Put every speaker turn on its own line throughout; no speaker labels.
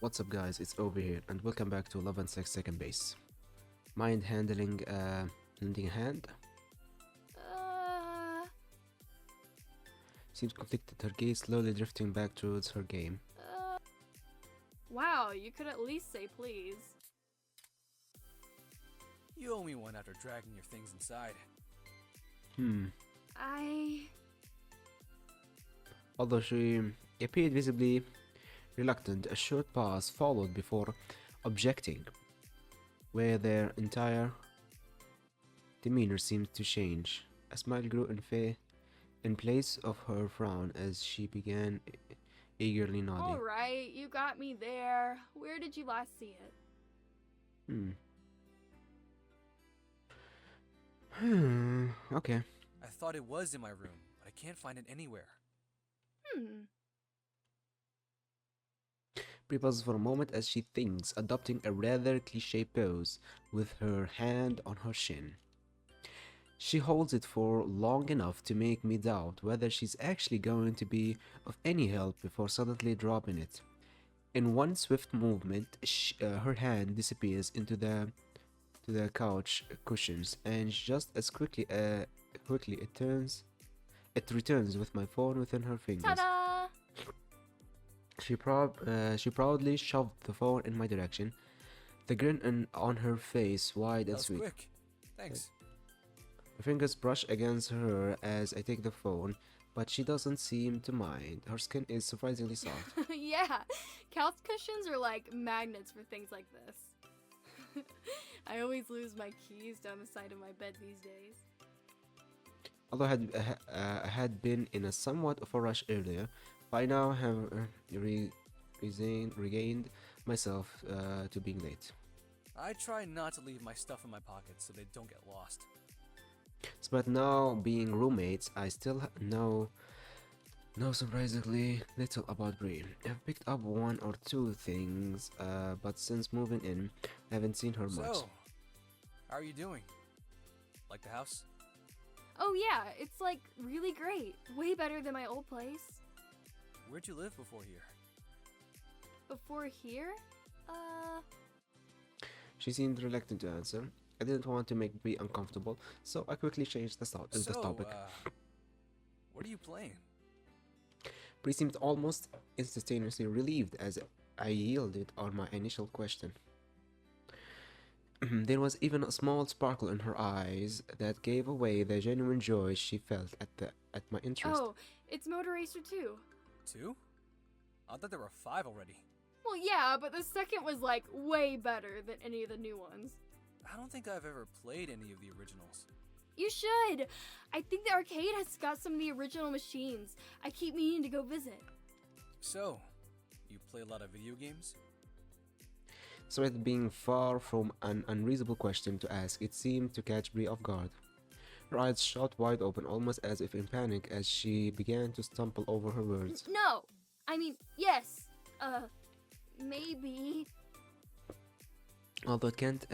What's up guys, it's over here and welcome back to 11-6 second base. Mind lending a hand?
Uh,
Seems conflicted, her gaze slowly drifting back towards her game.
uh. Wow, you could at least say please.
You owe me one after dragging your things inside.
I...
Although she appeared visibly reluctant, a short pause followed before objecting, where their entire demeanor seemed to change. A smile grew in place of her frown as she began eagerly nodding.
Alright, you got me there. Where did you last see it?
Okay.
I thought it was in my room, but I can't find it anywhere.
Bree pauses for a moment as she thinks, adopting a rather cliche pose with her hand on her shin. She holds it for long enough to make me doubt whether she's actually going to be of any help before suddenly dropping it. In one swift movement, her hand disappears into the couch cushions, and just as quickly it returns with my phone within her fingers.
Ta-da!
She proudly shoved the phone in my direction, the grin on her face wide
That
and
was
sweet.
quick. Thanks.
My fingers brush against her as I take the phone, but she doesn't seem to mind. Her skin is surprisingly soft.
Yeah, couch cushions are like magnets for things like this. I always lose my keys down the side of my bed these days.
Although I had been in a somewhat of a rush earlier, by now have regained myself to being late.
I try not to leave my stuff in my pockets so they don't get lost.
But now, being roommates, I still know surprisingly little about Bree. I've picked up one or two things, but since moving in, I haven't seen her much.
So, how are you doing? Like the house?
Oh yeah, it's like really great. Way better than my old place.
Where'd you live before here?
Before here?
She seemed reluctant to answer. I didn't want to make Bree uncomfortable, so I quickly changed the topic.
What are you playing?
Bree seemed almost instantaneously relieved as I yielded on my initial question. There was even a small sparkle in her eyes that gave away the genuine joy she felt at my interest.
Oh, it's Motor Racer 2.
2? I thought there were 5 already.
Well, yeah, but the second was like way better than any of the new ones.
I don't think I've ever played any of the originals.
You should! I think the arcade has got some of the original machines. I keep meaning to go visit.
So, you play a lot of video games?
So it being far from an unreasonable question to ask, it seemed to catch Bree off guard. Her eyes shot wide open, almost as if in panic, as she began to stumble over her words.
No! I mean, yes! Maybe...
Although it can't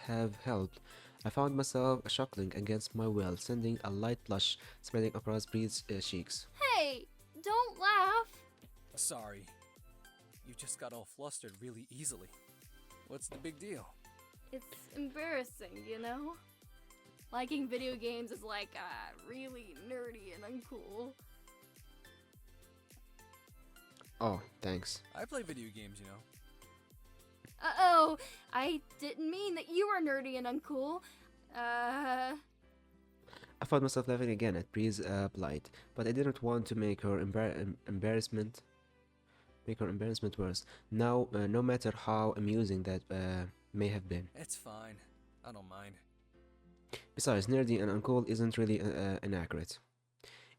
have helped, I found myself chuckling against my will, sending a light blush spreading across Bree's cheeks.
Hey! Don't laugh!
Sorry. You just got all flustered really easily. What's the big deal?
It's embarrassing, you know? Liking video games is like, really nerdy and uncool.
Oh, thanks.
I play video games, you know.
Uh-oh! I didn't mean that you were nerdy and uncool.
I found myself laughing again at Bree's plight, but I didn't want to make her embarrassment worse. Now, no matter how amusing that may have been.
It's fine. I don't mind.
Besides, nerdy and uncool isn't really inaccurate.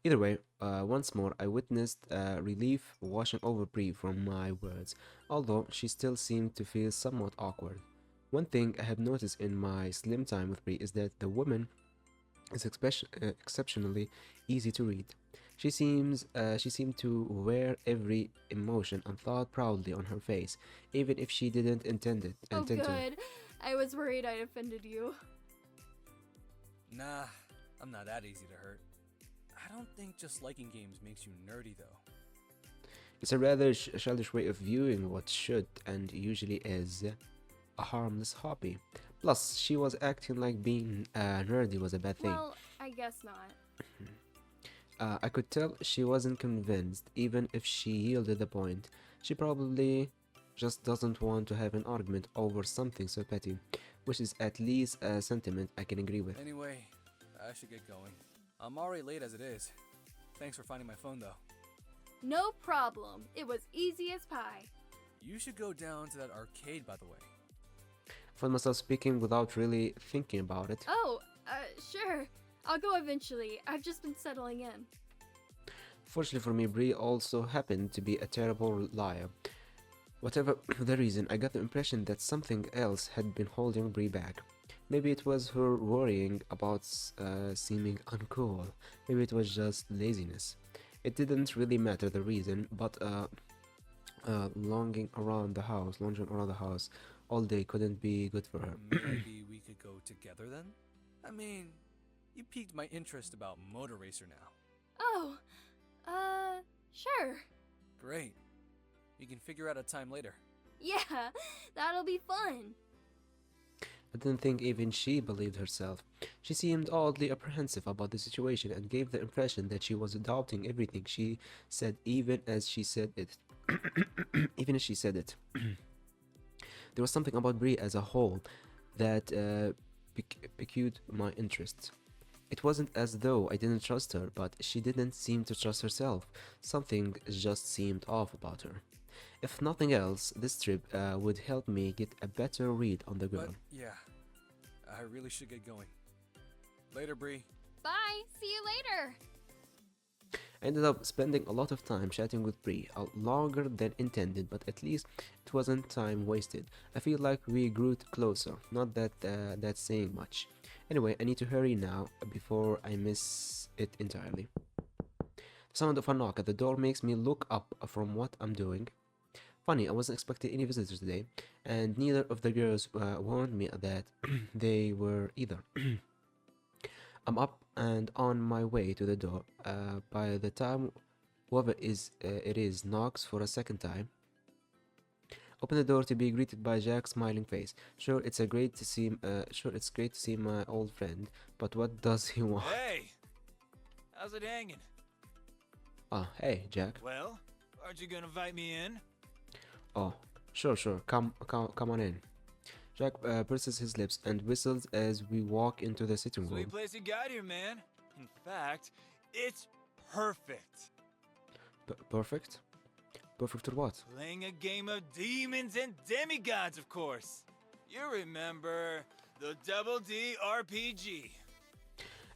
Either way, once more, I witnessed relief washing over Bree from my words, although she still seemed to feel somewhat awkward. One thing I have noticed in my slim time with Bree is that the woman is exceptionally easy to read. She seemed to wear every emotion and thought proudly on her face, even if she didn't intend to.
Good. I was worried I'd offended you.
Nah, I'm not that easy to hurt. I don't think just liking games makes you nerdy, though.
It's a rather childish way of viewing what should and usually is a harmless hobby. Plus, she was acting like being nerdy was a bad thing.
Well, I guess not.
I could tell she wasn't convinced, even if she yielded the point. She probably just doesn't want to have an argument over something so petty, which is at least a sentiment I can agree with.
Anyway, I should get going. I'm already late as it is. Thanks for finding my phone, though.
No problem. It was easy as pie.
You should go down to that arcade, by the way.
I found myself speaking without really thinking about it.
Oh, sure. I'll go eventually. I've just been settling in.
Fortunately for me, Bree also happened to be a terrible liar. Whatever the reason, I got the impression that something else had been holding Bree back. Maybe it was her worrying about seeming uncool. Maybe it was just laziness. It didn't really matter the reason, but longing around the house all day couldn't be good for her.
Maybe we could go together then? I mean, you piqued my interest about Motor Racer now.
Oh, sure.
Great. We can figure out a time later.
Yeah, that'll be fun.
I didn't think even she believed herself. She seemed oddly apprehensive about the situation and gave the impression that she was doubting everything she said, even as she said it. Even as she said it. There was something about Bree as a whole that piqued my interest. It wasn't as though I didn't trust her, but she didn't seem to trust herself. Something just seemed off about her. If nothing else, this trip would help me get a better read on the girl.
But yeah, I really should get going. Later, Bree.
Bye. See you later.
I ended up spending a lot of time chatting with Bree, longer than intended, but at least it wasn't time wasted. I feel like we grew closer, not that that's saying much. Anyway, I need to hurry now before I miss it entirely. The sound of a knock at the door makes me look up from what I'm doing. Funny, I wasn't expecting any visitors today, and neither of the girls warned me that they were either. I'm up and on my way to the door. By the time whoever it is knocks for a second time, open the door to be greeted by Jack's smiling face. Sure, it's great to see my old friend, but what does he want?
Hey! How's it hanging?
Ah, hey, Jack.
Well, aren't you gonna invite me in?
Oh, sure. Come on in. Jack purses his lips and whistles as we walk into the sitting room.
Sweet place you got here, man. In fact, it's perfect.
Perfect? Perfect or what?
Playing a game of demons and demigods, of course. You remember the Double D RPG.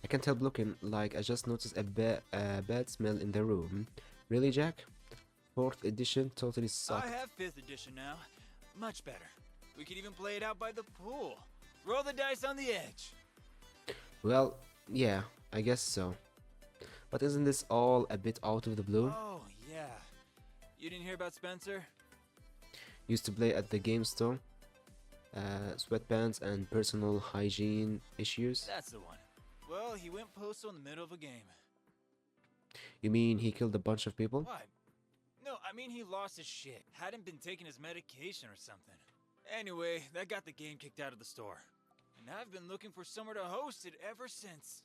I can't help looking like I just noticed a bad smell in the room. Really, Jack? 4th edition totally sucked.
I have 5th edition now. Much better. We could even play it out by the pool. Roll the dice on the edge.
Well, yeah, I guess so. But isn't this all a bit out of the blue?
Oh, yeah. You didn't hear about Spencer?
Used to play at the game store. Sweatpants and personal hygiene issues.
That's the one. Well, he went postal in the middle of a game.
You mean he killed a bunch of people?
What? No, I mean he lost his shit. Hadn't been taking his medication or something. Anyway, that got the game kicked out of the store. And I've been looking for somewhere to host it ever since.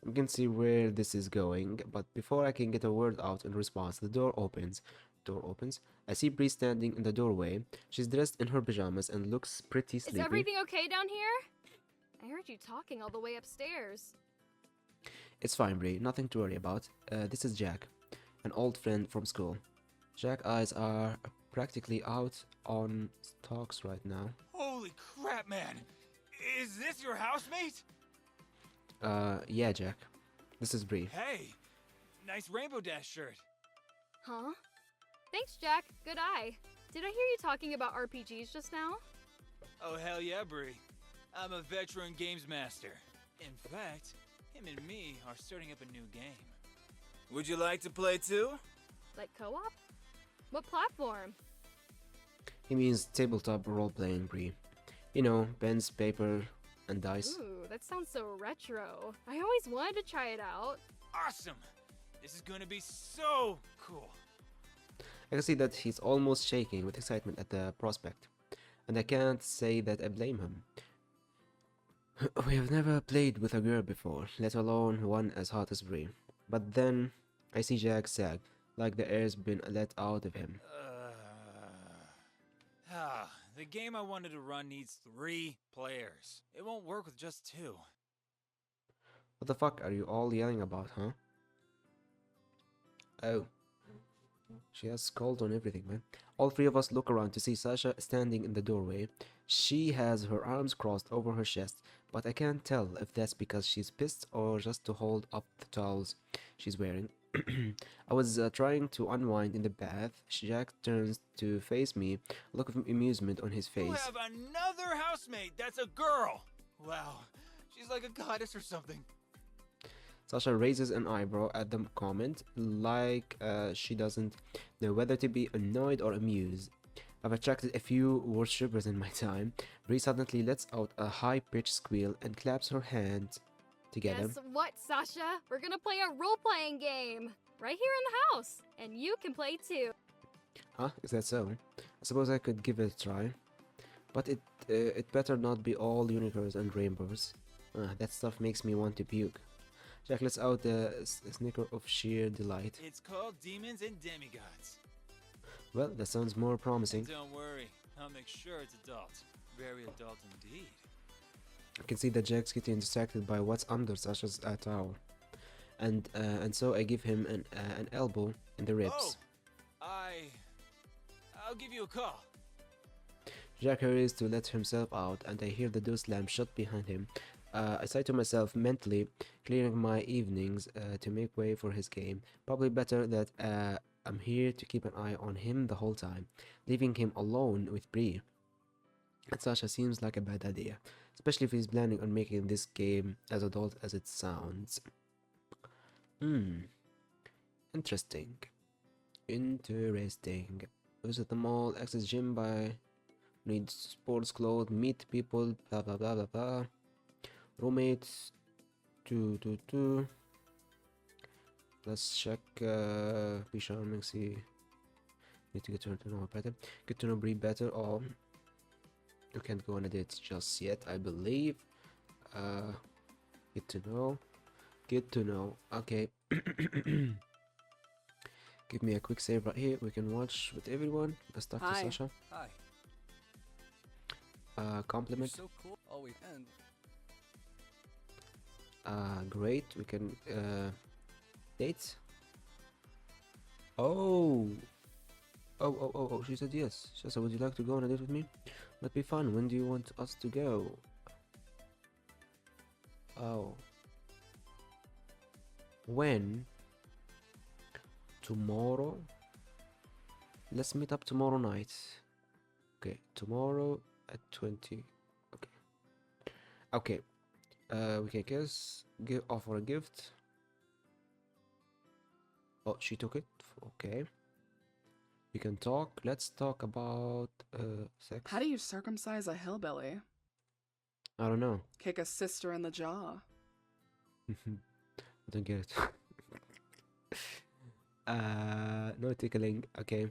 We can see where this is going, but before I can get a word out in response, the door opens. I see Bree standing in the doorway. She's dressed in her pajamas and looks pretty sleepy.
Is everything okay down here? I heard you talking all the way upstairs.
It's fine, Bree. Nothing to worry about. This is Jack, an old friend from school. Jack's eyes are practically out on stalks right now.
Holy crap, man! Is this your housemate?
Yeah, Jack. This is Bree.
Hey! Nice Rainbow Dash shirt.
Huh? Thanks, Jack. Good eye. Did I hear you talking about RPGs just now?
Oh, hell yeah, Bree. I'm a veteran games master. In fact, him and me are starting up a new game. Would you like to play too?
Like co-op? What platform?
He means tabletop role-playing, Bree. You know, pens, paper, and dice.
Ooh, that sounds so retro. I always wanted to try it out.
Awesome! This is gonna be so cool.
I can see that he's almost shaking with excitement at the prospect, and I can't say that I blame him. We have never played with a girl before, let alone one as hot as Bree. But then I see Jack sag, like the air's been let out of him.
The game I wanted to run needs 3 players. It won't work with just 2.
What the fuck are you all yelling about, huh? Oh, she has called on everything, man. All 3 of us look around to see Sasha standing in the doorway. She has her arms crossed over her chest, but I can't tell if that's because she's pissed or just to hold up the towels she's wearing. I was trying to unwind in the bath. Jack turns to face me, a look of amusement on his
You
face.
have another housemate that's a girl! Wow, she's like a goddess or something.
Sasha raises an eyebrow at the comment, like she doesn't know whether to be annoyed or amused. I've attracted a few worshippers in my time. Bree suddenly lets out a high-pitched squeal and claps her hands together.
Guess what, Sasha? We're gonna play a role-playing game right here in the house, and you can play too.
Huh? Is that so? I suppose I could give it a try. But it better not be all unicorns and rainbows. That stuff makes me want to puke. Jack lets out a snicker of sheer delight.
It's called Demons and Demigods.
Well, that sounds more promising.
Don't worry, I'll make sure it's adult. Very adult indeed.
I can see that Jack's getting distracted by what's under Sasha's tower. And so I give him an elbow in the ribs.
I'll give you a call.
Jack hurries to let himself out, and I hear the door slam shut behind him. I say to myself mentally, clearing my evenings to make way for his game. Probably better that I'm here to keep an eye on him the whole time. Leaving him alone with Bree and Sasha seems like a bad idea, especially if he's planning on making this game as adult as it sounds. Interesting. Visit the mall, access gym, buy, need sports clothes, meet people, blah blah blah blah blah. Roommates, two. Let's check. Be charming. See. Need to get to know her better. Get to know Bree better. Oh, you can't go on a date just yet, I believe. Get to know. Get to know. Okay. Give me a quick save right here. We can watch with everyone. Let's talk to
Hi.
Sasha.
Hi.
Compliment.
You're so cool. Always and
Great. We can date. Oh. She said yes. She said, would you like to go on a date with me? That'd be fun. When do you want us to go? Oh. When? Tomorrow? Let's meet up tomorrow night. Okay, tomorrow at 20. Okay. We can kiss. Offer a gift. Oh, she took it. Okay. We can talk. Let's talk about sex.
How do you circumcise a hillbilly?
I don't know.
Kick a sister in the jaw.
I don't get it. No tickling. Okay.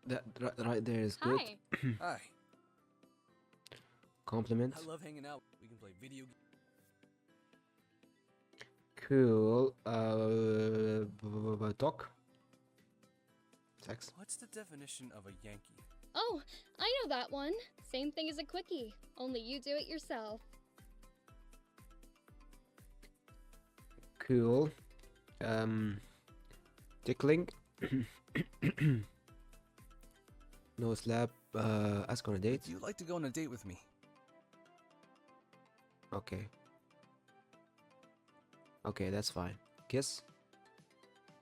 That right there is good.
Hi.
hi.
Compliment.
I love hanging out. We can play video games.
Cool. Talk. Sex.
What's the definition of a Yankee?
Oh, I know that one. Same thing as a quickie, only you do it yourself.
Cool. Tickling. No slap. Ask on a date.
Do you like to go on a date with me?
Okay. Okay, that's fine. Kiss.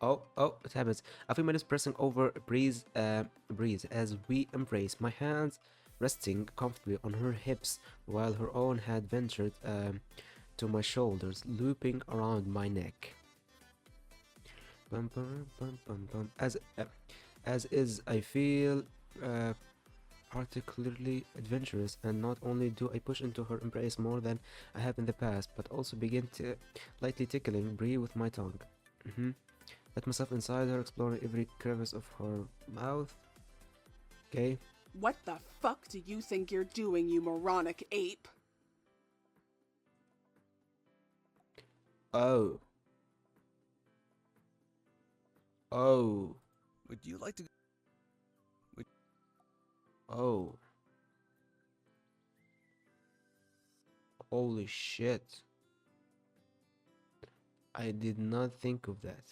Oh, it happens. I feel my lips pressing over Bree's as we embrace. My hands resting comfortably on her hips, while her own had ventured to my shoulders, looping around my neck. Bum, bum, bum, bum, bum. As is, I feel particularly adventurous, and not only do I push into her embrace more than I have in the past, but also begin to lightly tickling Bree with my tongue. Let myself inside her, exploring every crevice of her mouth. Okay.
What the fuck do you think you're doing, you moronic ape?
Oh. Oh.
Would you like to?
Oh. Holy shit. I did not think of that.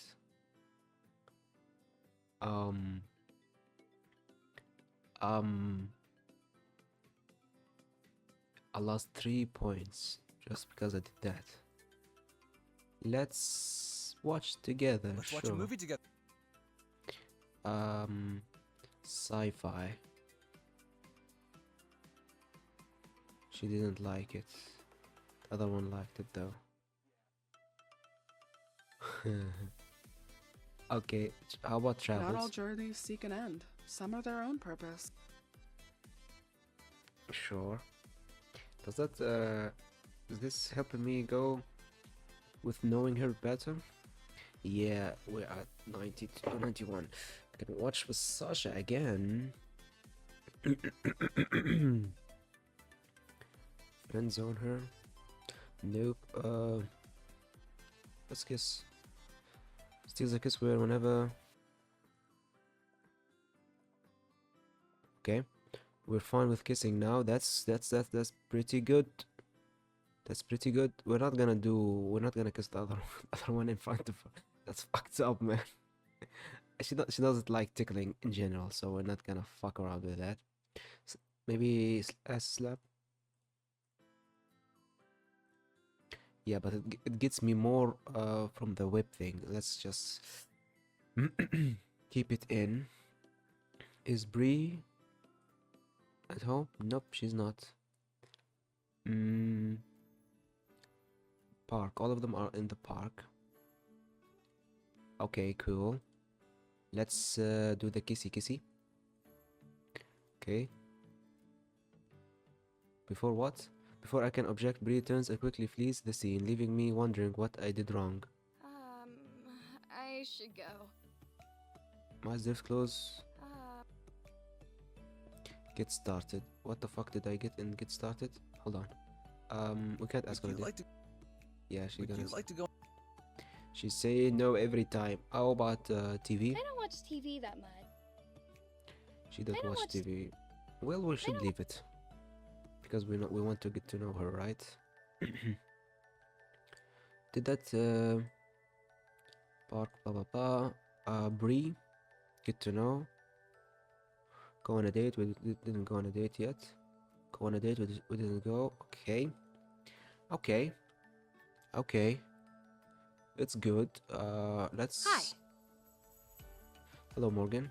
Um. I lost 3 points just because I did that. Let's watch together.
Let's
sure.
watch a movie together.
Sci-fi. She didn't like it. The other one liked it though. Okay, how about
Not all
travels?
journeys seek an end. Some are their own purpose.
Sure. Does that is this helping me go with knowing her better? Yeah, we're at 92, 91. I can watch with Sasha again. Friend zone her. Nope. Let's kiss. Steals a kiss whenever. Okay, we're fine with kissing now. That's pretty good. That's pretty good. We're not gonna kiss the other other one in front of her. That's fucked up, man. She doesn't like tickling in general, so we're not gonna fuck around with that. Maybe a slap. Yeah, but it gets me more from the whip thing. Let's just keep it in. Is Bree at home? Nope, she's not. Park. All of them are in the park. Okay, cool. Let's do the kissy kissy. Okay. Before what? Before I can object, Bree turns and quickly flees the scene, leaving me wondering what I did wrong.
I should go.
My eyes close. Get started. What the fuck did I get in get started? Hold on. We can't ask her.
Would you like to?
Yeah, she's
Would
gonna.
you like to go?
She's saying no every time. How about TV?
I don't watch TV that much.
She does
I don't
watch
watch
TV. Well, we should
don't-
leave it because we want to get to know her, right? Did that park Bree get to know? Go on a date. We didn't go on a date yet. Go on a date. We didn't go. Okay. Okay. Okay. It's good. Let's.
Hi.
Hello, Morgan.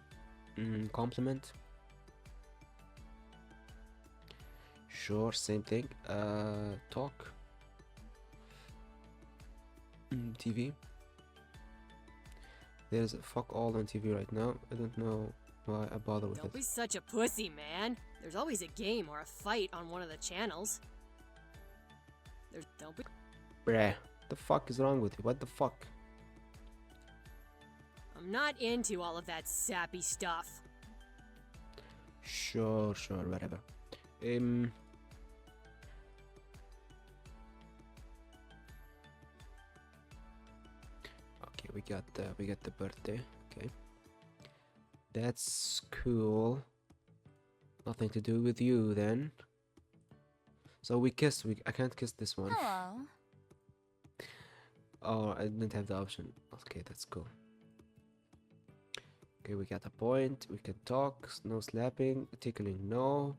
Compliment. Sure, same thing. Talk. TV. There's fuck all on TV right now. I don't know why I bother with
Don't
it.
be such a pussy, man. There's always a game or a fight on one of the channels. Don't be.
Bruh, the fuck is wrong with you? What the fuck?
I'm not into all of that sappy stuff.
Sure, whatever. Okay, we got the birthday. Okay, that's cool. Nothing to do with you then. So we kissed. I can't kiss this one.
Hello.
Oh, I didn't have the option. Okay, that's cool. Okay, we got a point. We can talk. No slapping. Tickling, no.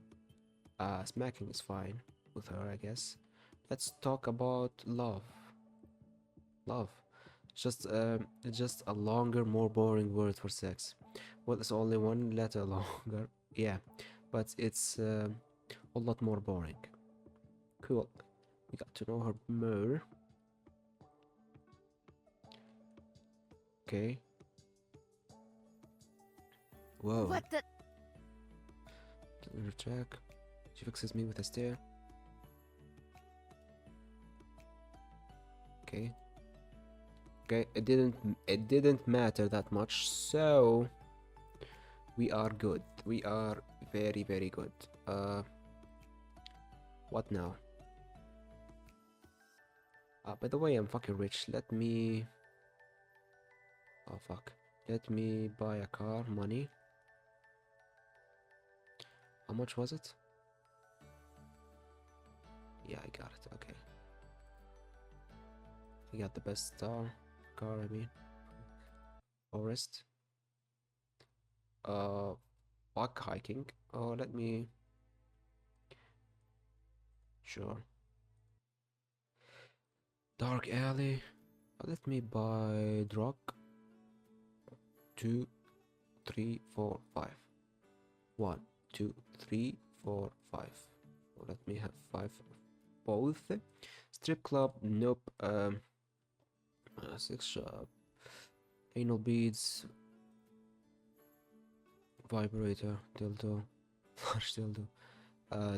Smacking is fine with her, I guess. Let's talk about love. Love. It's just a longer, more boring word for sex. Well, it's only one letter longer. Yeah, but it's a lot more boring. Cool. We got to know her more. Okay. Whoa.
What the?
In her track. She fixes me with a stare. Okay. Okay, it didn't matter that much, so we are good. We are very, very good. What now? By the way, I'm fucking rich. Let me... Oh, fuck. Let me buy a car. Money. How much was it? Yeah, I got it. Okay. I got the best car, I mean. Forest. Walk hiking. Oh, let me... Sure. Dark alley. Let me buy drug. 2, 3, 4, 5. 1, 2, 3, 4, 5. So let me have 5 both. Strip club, nope. 6 shop. Anal beads. Vibrator, dildo. Large dildo.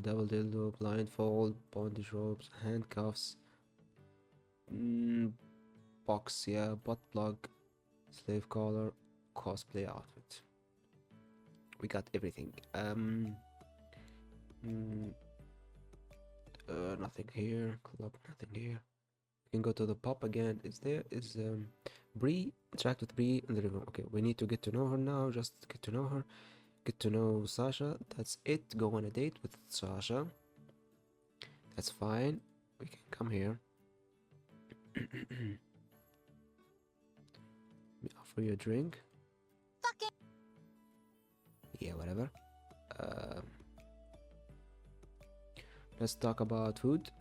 Double dildo, blindfold, bondage ropes, handcuffs. Box, yeah, butt plug, slave collar, cosplay outfit. We got everything. Nothing here. Club, nothing here. We can go to the pub again. Is Bree? Interact with Bree in the river. Okay, we need to get to know her now. Just get to know her. Get to know Sasha. That's it. Go on a date with Sasha. That's fine. We can come here. Let me offer you a drink.
Fuck it.
Yeah, whatever. Let's talk about food.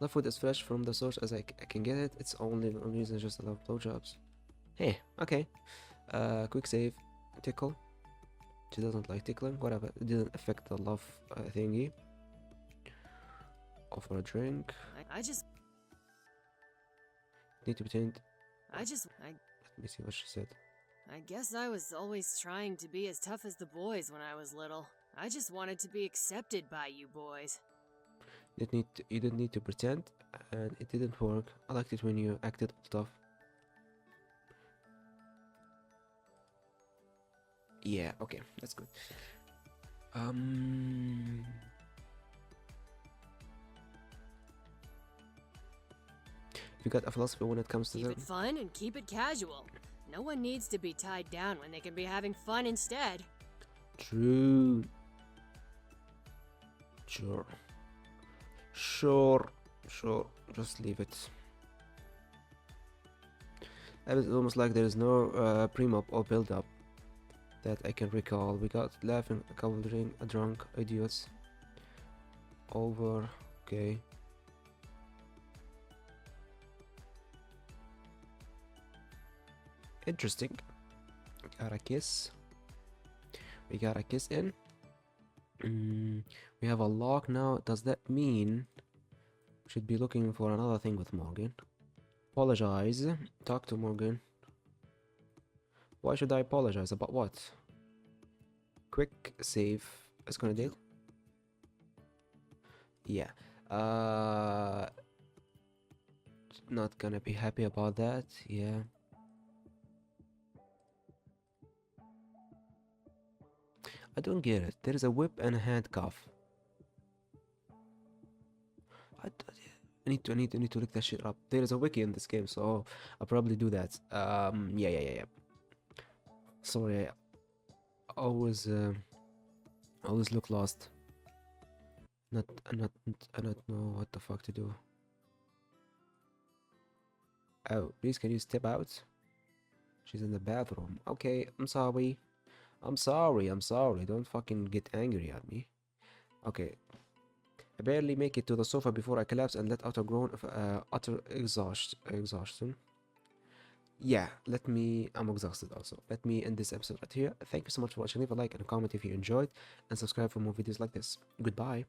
Love food as fresh from the source as I can get it. It's only the only reason just I love blowjobs. Hey, okay. Quick save. Tickle. She doesn't like tickling. Whatever. It didn't affect the love thingy. Offer a drink.
I just.
Need to pretend.
I.
Let me see what she said.
I guess I was always trying to be as tough as the boys when I was little. I just wanted to be accepted by you boys.
You didn't need to pretend, and it didn't work. I liked it when you acted tough. Yeah, okay, that's good. You got a philosophy when it comes to
Keep
the...
it fun and keep it casual. No one needs to be tied down when they can be having fun instead.
True. Sure. Just leave it. It's almost like there is no pre-op or build-up that I can recall. We got laughing, a couple drunk idiots. Over. Okay. Interesting. Got a kiss. We got a kiss in. We have a lock now. Does that mean we should be looking for another thing with Morgan? Apologize. Talk to Morgan. Why should I apologize? About what? Quick save. It's gonna deal. Yeah. Not gonna be happy about that. Yeah. I don't get it. There is a whip and a handcuff. I need to look that shit up. There is a wiki in this game, so I'll probably do that. Yeah. Sorry, I always look lost. I not know what the fuck to do. Oh, please can you step out? She's in the bathroom. Okay, I'm sorry. I'm sorry. Don't fucking get angry at me. Okay. I barely make it to the sofa before I collapse and let out a groan of utter exhaustion. Yeah, I'm exhausted also. Let me end this episode right here. Thank you so much for watching. Leave a like and a comment if you enjoyed, and subscribe for more videos like this. Goodbye.